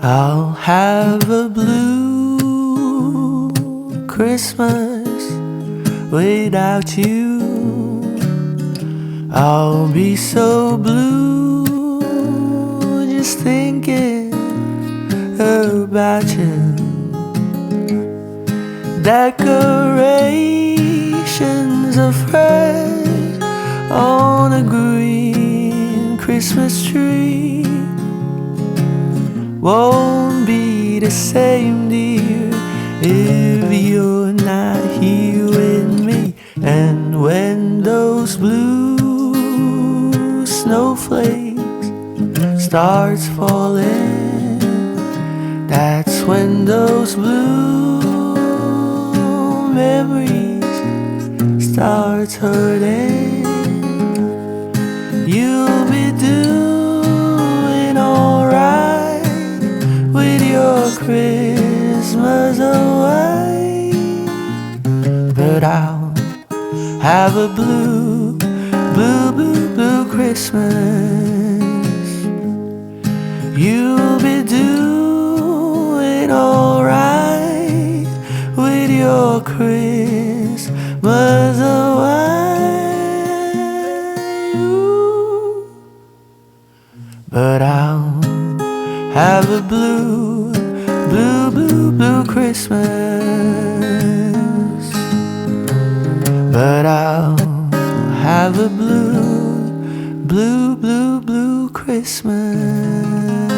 I'll have a blue Christmas without you. I'll be so blue just thinking about you. Decorations of red on a green Christmas tree won't be the same, dear, if you're not here with me. And when those blue snowflakes starts falling, that's when those blue memories starts hurting. You'll be doing alright with your Christmas away, but I'll have a blue, blue, blue, blue Christmas. You'll be doing alright with your Christmas away, but I'll have a blue, blue, blue, blue Christmas. But I'll have a blue, blue, blue, blue Christmas.